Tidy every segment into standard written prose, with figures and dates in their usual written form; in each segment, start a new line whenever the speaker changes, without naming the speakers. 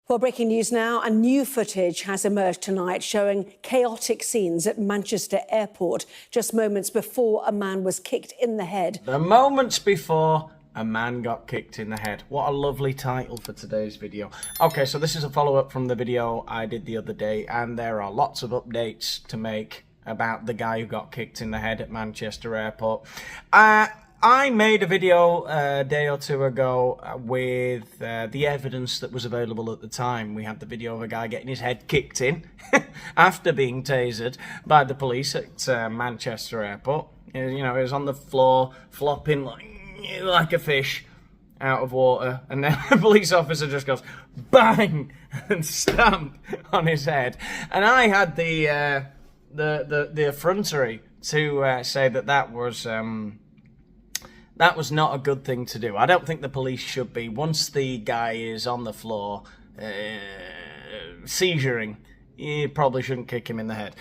Well, breaking news now, and new footage has emerged tonight showing chaotic scenes at Manchester Airport just moments before a man was kicked in the head.
The moments before a man got kicked in the head. What a lovely title for today's video. Okay, so this is a follow-up from the video I did the other day, and there are lots of updates to make about the guy who got kicked in the head at Manchester Airport. I made a video a day or two ago with the evidence that was available at the time. We had the video of a guy getting his head kicked in after being tasered by the police at Manchester Airport. You know, he was on the floor flopping like a fish out of water, and then the police officer just goes bang and stamp on his head. And I had the effrontery to say that was not a good thing to do. I don't think the police should be, once the guy is on the floor seizuring, you probably shouldn't kick him in the head.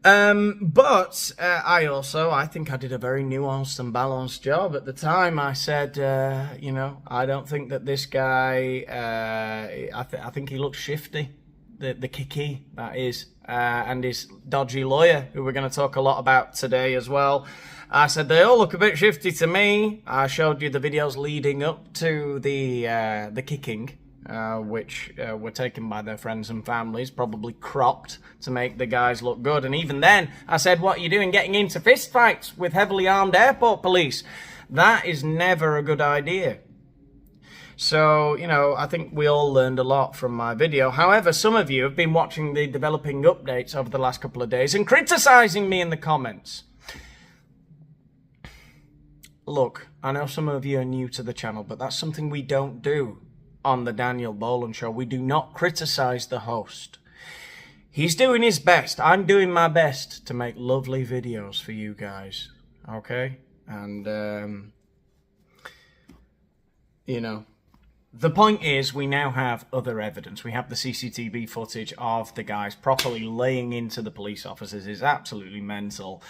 But I think I did a very nuanced and balanced job. At the time, I said, you know, I don't think that this guy, I think he looks shifty, the kicky, that is, and his dodgy lawyer, who we're going to talk a lot about today as well. I said, they all look a bit shifty to me. I showed you the videos leading up to the kicking, which were taken by their friends and families, probably cropped to make the guys look good. And even then, I said, what are you doing getting into fistfights with heavily armed airport police? That is never a good idea. So, you know, I think we all learned a lot from my video. However, some of you have been watching the developing updates over the last couple of days and criticising me in the comments. Look, I know some of you are new to the channel, but that's something we don't do on the Daniel Boland show. We do not criticise the host. He's doing his best. I'm doing my best to make lovely videos for you guys. Okay? And, you know, the point is, we now have other evidence. We have the CCTV footage of the guys properly laying into the police officers. It's absolutely mental.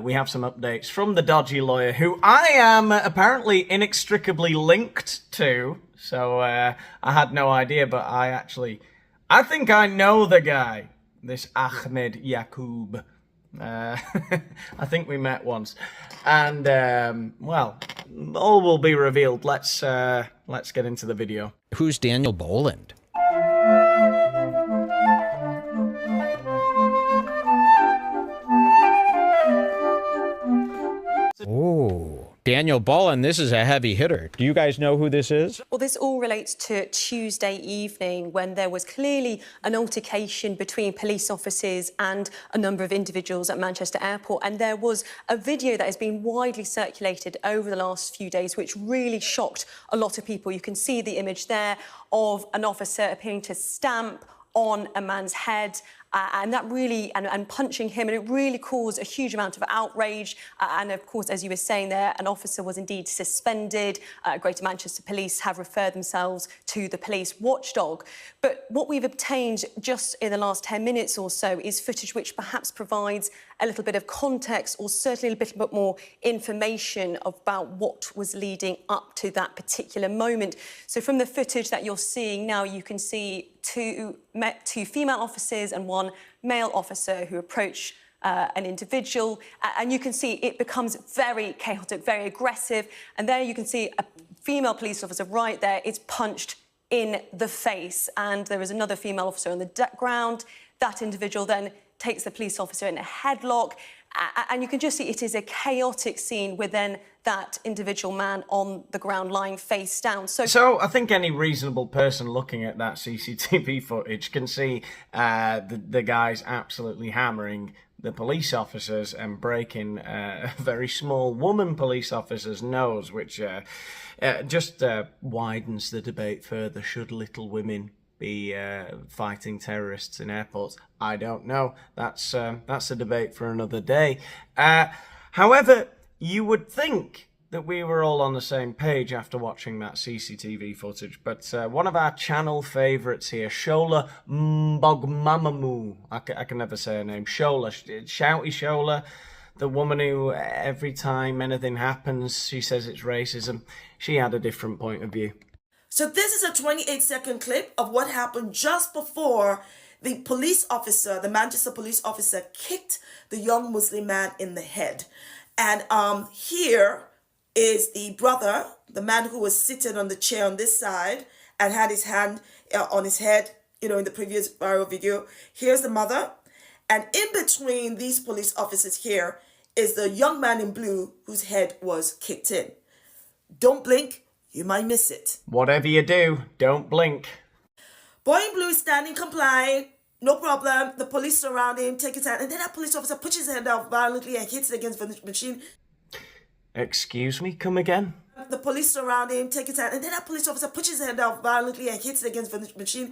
We have some updates from the dodgy lawyer, who I am apparently inextricably linked to. So I had no idea, but I think I know the guy, this Akhmed Yakoob. I think we met once. And, well, all will be revealed. Let's get into the video.
Who's Daniel Boland? Oh, Daniel Boland, this is a heavy hitter. Do you guys know who this is?
Well, this all relates to Tuesday evening, when there was clearly an altercation between police officers and a number of individuals at Manchester Airport. And there was a video that has been widely circulated over the last few days, which really shocked a lot of people. You can see the image there of an officer appearing to stamp on a man's head, and that really, and punching him, and it really caused a huge amount of outrage. And of course, as you were saying there, an officer was indeed suspended. Greater Manchester Police have referred themselves to the police watchdog. But what we've obtained just in the last 10 minutes or so is footage which perhaps provides a little bit of context, or certainly a bit more information about what was leading up to that particular moment. So from the footage that you're seeing now, you can see two female officers and one male officer who approach an individual, and you can see it becomes very chaotic, very aggressive. And there you can see a female police officer right there is punched in the face, and there is another female officer on the ground. That individual then takes the police officer in a headlock, and you can just see it is a chaotic scene with then that individual man on the ground lying face down.
So I think any reasonable person looking at that CCTV footage can see the guys absolutely hammering the police officers and breaking a very small woman police officer's nose, which just widens the debate further. Should little women be fighting terrorists in airports? I don't know. That's a debate for another day. However, you would think that we were all on the same page after watching that CCTV footage, but one of our channel favourites here, Shola Mbogmamamu, I can never say her name, Shola, Shouty Shola, the woman who every time anything happens, she says it's racism, she had a different point of view.
So this is a 28-second clip of what happened just before the police officer, the Manchester police officer, kicked the young Muslim man in the head. And here is the brother, the man who was sitting on the chair on this side and had his hand on his head, you know, in the previous viral video. Here's the mother. And in between these police officers here is the young man in blue whose head was kicked in. Don't blink. You might miss it.
Whatever you do, don't blink.
Boy in blue is standing compliant. No problem. The police surround him, take his hand, and then that police officer puts his hand out violently and hits it against the machine.
Excuse me, come again?
The police surround him, take his hand, and then that police officer puts his hand out violently and hits it against the machine.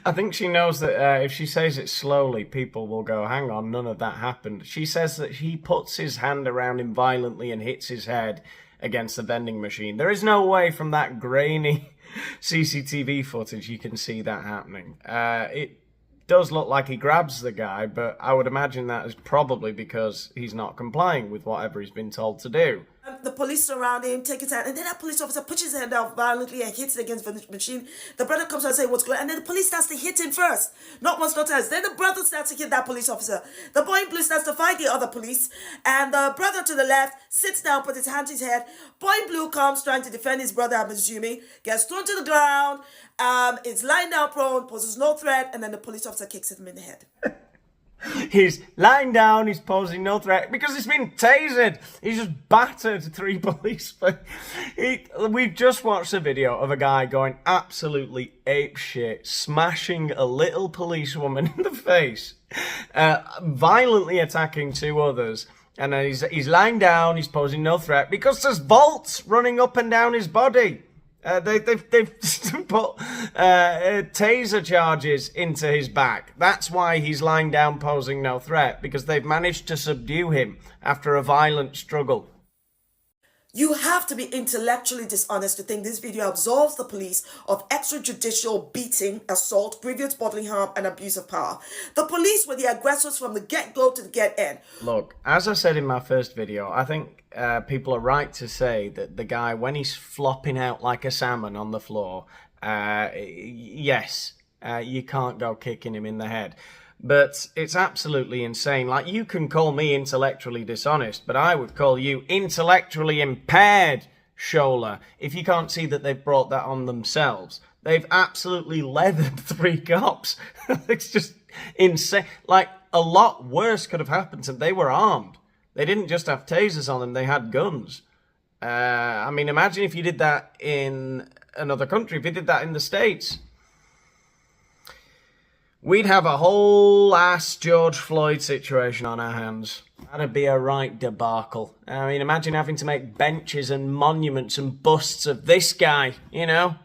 I think she knows that if she says it slowly, people will go, hang on, none of that happened. She says that he puts his hand around him violently and hits his head against the vending machine. There is no way from that grainy CCTV footage you can see that happening. It does look like he grabs the guy, but I would imagine that is probably because he's not complying with whatever he's been told to do.
The police surround him, take his hand, and then that police officer puts his hand out violently and hits it against the machine. The brother comes out and says what's going on, and then the police starts to hit him first. Not once, not twice. Then the brother starts to hit that police officer. The boy in blue starts to fight the other police, and the brother to the left sits down, puts his hand to his head. Boy in blue comes trying to defend his brother, I'm assuming, gets thrown to the ground, is lying down prone, poses no threat, and then the police officer kicks him in the head.
He's lying down, he's posing no threat because he's been tasered. He's just battered 3 policemen. We've just watched a video of a guy going absolutely apeshit, smashing a little policewoman in the face, violently attacking 2 others. And then he's lying down, he's posing no threat because there's bolts running up and down his body. They've put taser charges into his back. That's why he's lying down posing no threat, because they've managed to subdue him after a violent struggle.
You have to be intellectually dishonest to think this video absolves the police of extrajudicial beating, assault, grievous bodily harm, and abuse of power. The police were the aggressors from the get-go to the get-end.
Look, as I said in my first video, I think people are right to say that the guy, when he's flopping out like a salmon on the floor, yes, you can't go kicking him in the head. But it's absolutely insane. Like, you can call me intellectually dishonest, but I would call you intellectually impaired, Shola, if you can't see that they've brought that on themselves. They've absolutely leathered 3 cops. It's just insane. Like, a lot worse could have happened to them. They were armed. They didn't just have tasers on them, they had guns. I mean, imagine if you did that in another country, if you did that in the States. We'd have a whole ass George Floyd situation on our hands. That'd be a right debacle. I mean, imagine having to make benches and monuments and busts of this guy, you know?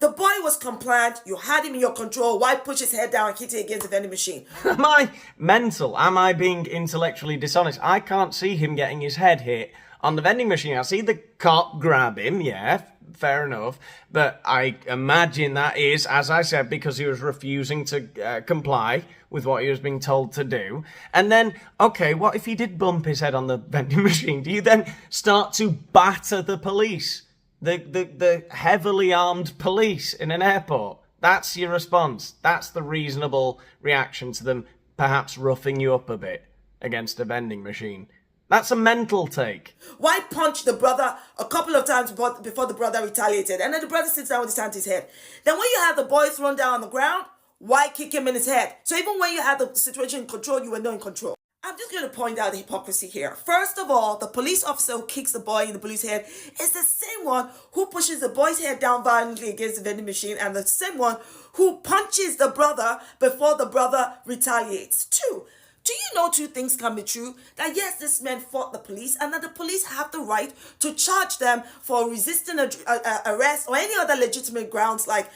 The boy was compliant. You had him in your control. Why push his head down and hit it against the vending machine?
Am I mental? Am I being intellectually dishonest? I can't see him getting his head hit on the vending machine. I see the cop grab him, yeah, fair enough. But I imagine that is, as I said, because he was refusing to comply with what he was being told to do. And then, okay, what if he did bump his head on the vending machine? Do you then start to batter the police? The heavily armed police in an airport? That's your response. That's the reasonable reaction to them perhaps roughing you up a bit against a vending machine. That's a mental take.
Why punch the brother a couple of times before the brother retaliated? And then the brother sits down with his hand to his head. Then when you have the boy thrown down on the ground, why kick him in his head? So even when you had the situation in control, you were not in control. I'm just going to point out the hypocrisy here. First of all, the police officer who kicks the boy in the blue's head is the same one who pushes the boy's head down violently against the vending machine, and the same one who punches the brother before the brother retaliates. 2. Do you know 2 things can be true? That yes, this man fought the police, and that the police have the right to charge them for resisting arrest or any other legitimate grounds like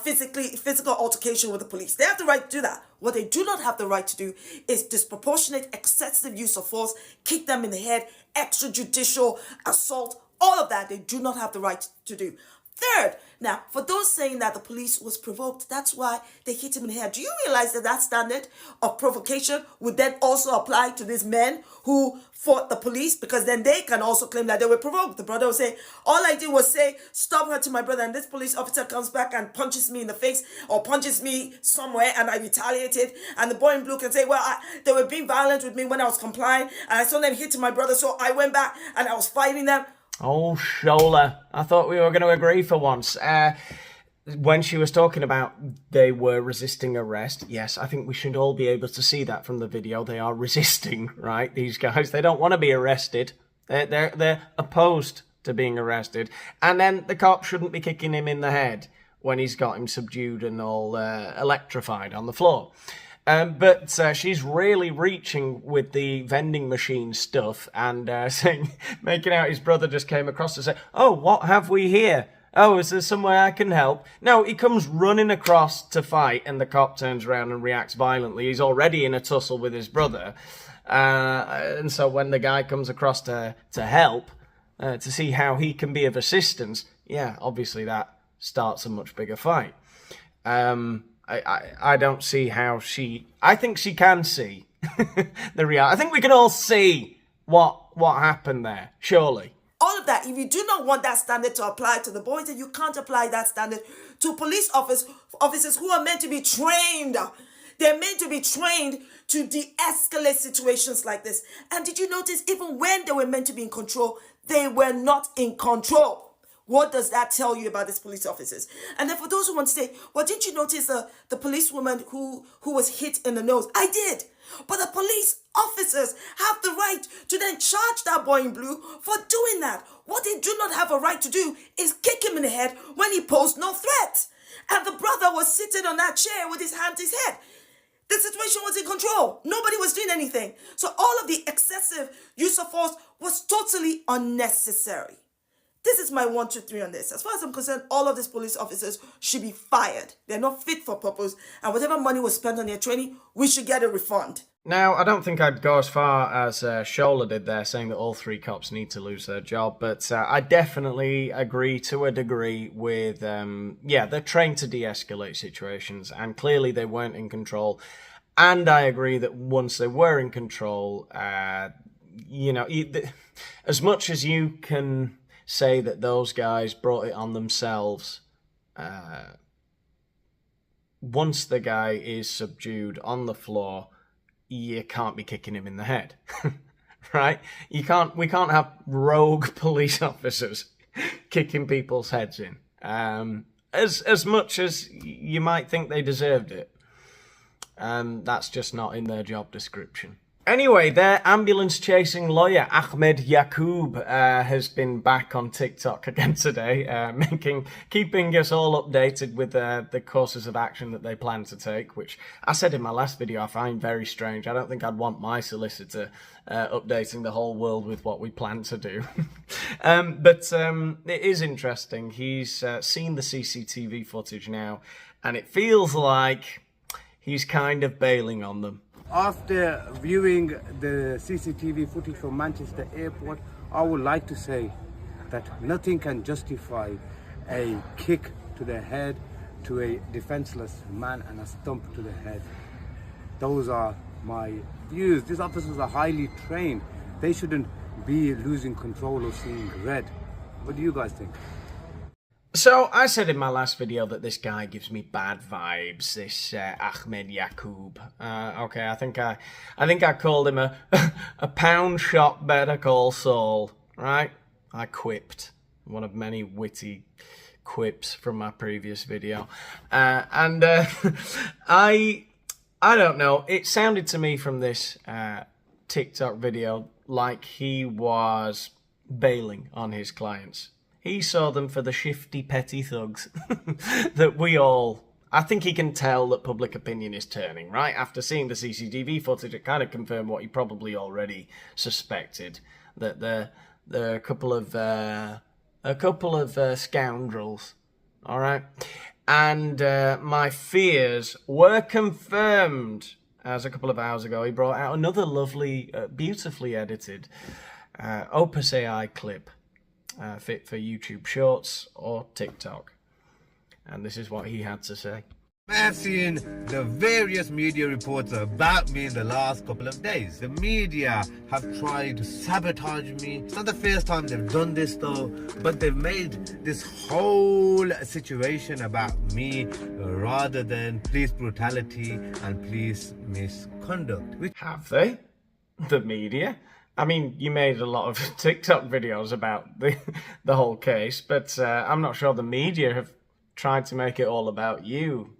physical altercation with the police. They have the right to do that. What they do not have the right to do is disproportionate, excessive use of force, kick them in the head, extrajudicial assault, all of that they do not have the right to do. Third, now, for those saying that the police was provoked, that's why they hit him in the head. Do you realize that that standard of provocation would then also apply to these men who fought the police? Because then they can also claim that they were provoked. The brother will say, all I did was say, stop her to my brother, and this police officer comes back and punches me in the face or punches me somewhere, and I retaliated. And the boy in blue can say, well, they were being violent with me when I was complying, and I saw them hit my brother, so I went back and I was fighting them.
Oh, Shola, I thought we were going to agree for once. When she was talking about they were resisting arrest, yes, I think we should all be able to see that from the video. They are resisting, right? These guys, they don't want to be arrested. They're opposed to being arrested. And then the cop shouldn't be kicking him in the head when he's got him subdued and all electrified on the floor. But she's really reaching with the vending machine stuff and saying, making out his brother just came across and said, oh, what have we here? Oh, is there somewhere I can help? No, he comes running across to fight and the cop turns around and reacts violently. He's already in a tussle with his brother. And so when the guy comes across to help, to see how he can be of assistance, yeah, obviously that starts a much bigger fight. I don't see how I think she can see the reality. I think we can all see what happened there, surely.
All of that, if you do not want that standard to apply to the boys, then you can't apply that standard to police officers who are meant to be trained. They're meant to be trained to de-escalate situations like this. And did you notice, even when they were meant to be in control, they were not in control? What does that tell you about these police officers? And then for those who want to say, well, didn't you notice the policewoman who was hit in the nose? I did. But the police officers have the right to then charge that boy in blue for doing that. What they do not have a right to do is kick him in the head when he posed no threat. And the brother was sitting on that chair with his hand to his head. The situation was in control. Nobody was doing anything. So all of the excessive use of force was totally unnecessary. This is my 1, 2, 3 on this. As far as I'm concerned, all of these police officers should be fired. They're not fit for purpose. And whatever money was spent on their training, we should get a refund.
Now, I don't think I'd go as far as Shola did there, saying that all 3 cops need to lose their job. But I definitely agree to a degree with, they're trained to de-escalate situations. And clearly they weren't in control. And I agree that once they were in control, as much as you can say that those guys brought it on themselves, once the guy is subdued on the floor, you can't be kicking him in the head, right? We can't have rogue police officers kicking people's heads in, as much as you might think they deserved it. That's just not in their job description. Anyway, their ambulance-chasing lawyer, Akhmed Yakoob, has been back on TikTok again today, keeping us all updated with the courses of action that they plan to take, which I said in my last video I find very strange. I don't think I'd want my solicitor updating the whole world with what we plan to do. But it is interesting. He's seen the CCTV footage now, and it feels like he's kind of bailing on them.
After viewing the CCTV footage from Manchester Airport, I would like to say that nothing can justify a kick to the head to a defenseless man and a stump to the head. Those are my views. These officers are highly trained. They shouldn't be losing control or seeing red. What do you guys think?
So, I said in my last video that this guy gives me bad vibes, this Akhmed Yakoob. Okay, I think I called him a pound shot Better Call Saul, right? I quipped, one of many witty quips from my previous video. I don't know, it sounded to me from this TikTok video like he was bailing on his clients. He saw them for the shifty, petty thugs that I think he can tell that public opinion is turning, right? After seeing the CCTV footage, it kind of confirmed what he probably already suspected, that they're a couple of scoundrels, all right? And my fears were confirmed, as a couple of hours ago he brought out another lovely, beautifully edited Opus AI clip fit for YouTube Shorts or TikTok. And this is what he had to say.
I've seen the various media reports about me in the last couple of days. The media have tried to sabotage me. It's not the first time they've done this though, but they've made this whole situation about me rather than police brutality and police misconduct.
Have they? The media? I mean, you made a lot of TikTok videos about the whole case, but I'm not sure the media have tried to make it all about you,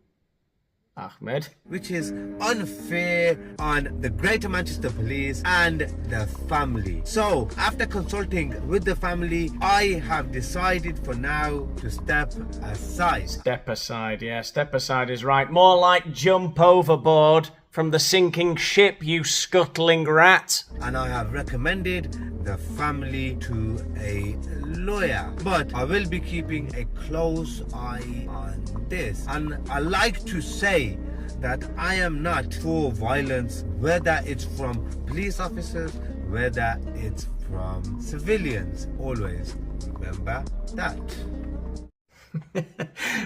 Ahmed.
Which is unfair on the Greater Manchester Police and the family. So, after consulting with the family, I have decided for now to step aside.
Step aside, yeah, step aside is right. More like jump overboard from the sinking ship, you scuttling rat.
And I have recommended the family to a lawyer. But I will be keeping a close eye on this. And I like to say that I am not for violence, whether it's from police officers, whether it's from civilians. Always remember that.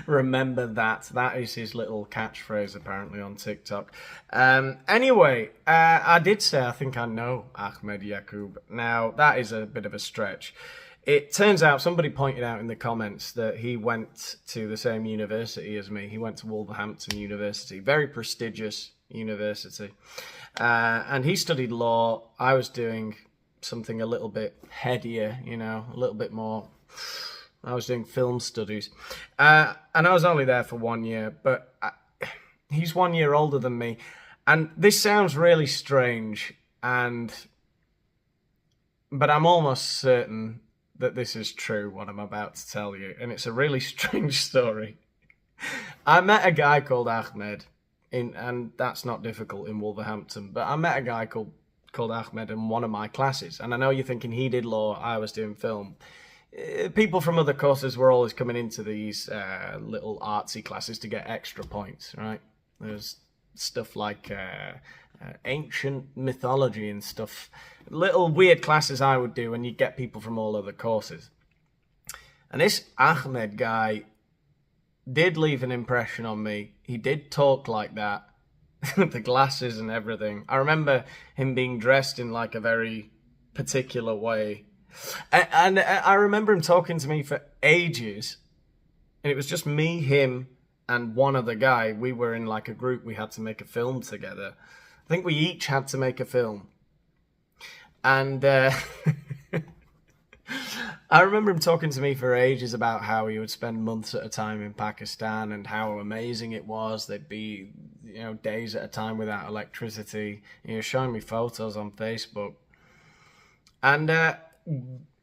Remember that. That is his little catchphrase apparently on TikTok. Anyway, I did say I think I know Akhmed Yakoob. Now, that is a bit of a stretch. It turns out somebody pointed out in the comments that he went to the same university as me. He went to Wolverhampton University, very prestigious university. And he studied law. I was doing something a little bit headier, you know, a little bit more... I was doing film studies, and I was only there for 1 year, but he's 1 year older than me, and this sounds really strange, but I'm almost certain that this is true, what I'm about to tell you, and it's a really strange story. I met a guy called Ahmed, and that's not difficult in Wolverhampton, but I met a guy called Ahmed in one of my classes, and I know you're thinking he did law, I was doing film. People from other courses were always coming into these little artsy classes to get extra points, right? There's stuff like ancient mythology and stuff. Little weird classes I would do, and you'd get people from all other courses. And this Ahmed guy did leave an impression on me. He did talk like that. The glasses and everything. I remember him being dressed in like a very particular way. And I remember him talking to me for ages, and it was just me, him, and one other guy. We were in like a group, we had to make a film together. I think we each had to make a film. And I remember him talking to me for ages about how he would spend months at a time in Pakistan and how amazing it was. There'd be, you know, days at a time without electricity. He was showing me photos on Facebook. And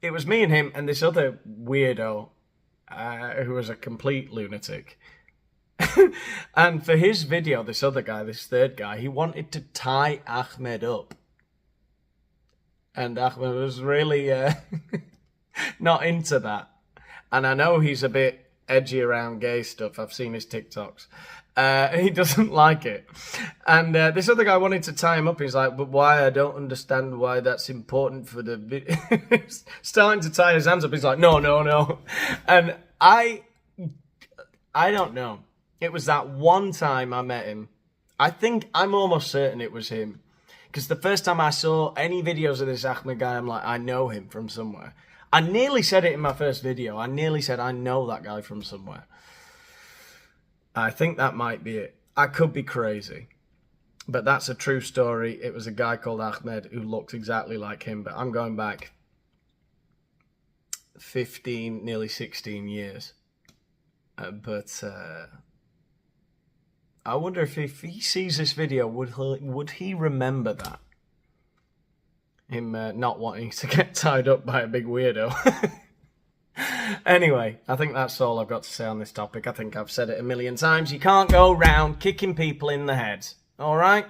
it was me and him and this other weirdo who was a complete lunatic. And for his video, this other guy, this third guy, he wanted to tie Ahmed up. And Ahmed was really not into that. And I know he's a bit edgy around gay stuff. I've seen his TikToks. He doesn't like it. And this other guy wanted to tie him up. He's like, but why? I don't understand why that's important for the video. Starting to tie his hands up. He's like, no. And I don't know. It was that one time I met him. I'm almost certain it was him. Because the first time I saw any videos of this Ahmed guy, I'm like, I know him from somewhere. I nearly said it in my first video. I nearly said, I know that guy from somewhere. I think that might be it. I could be crazy. But that's a true story. It was a guy called Ahmed who looked exactly like him. But I'm going back 15, nearly 16 years. But I wonder if he sees this video, would he remember that? Him not wanting to get tied up by a big weirdo. Anyway, I think that's all I've got to say on this topic. I think I've said it a million times. You can't go round kicking people in the head. All right?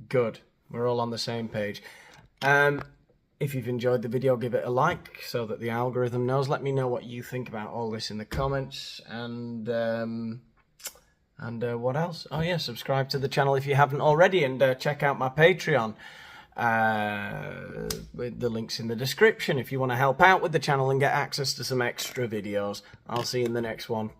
Good. We're all on the same page. If you've enjoyed the video, give it a like so that the algorithm knows. Let me know what you think about all this in the comments. And what else? Oh, yeah, subscribe to the channel if you haven't already. And check out my Patreon. The link's in the description if you want to help out with the channel and get access to some extra videos. I'll see you in the next one.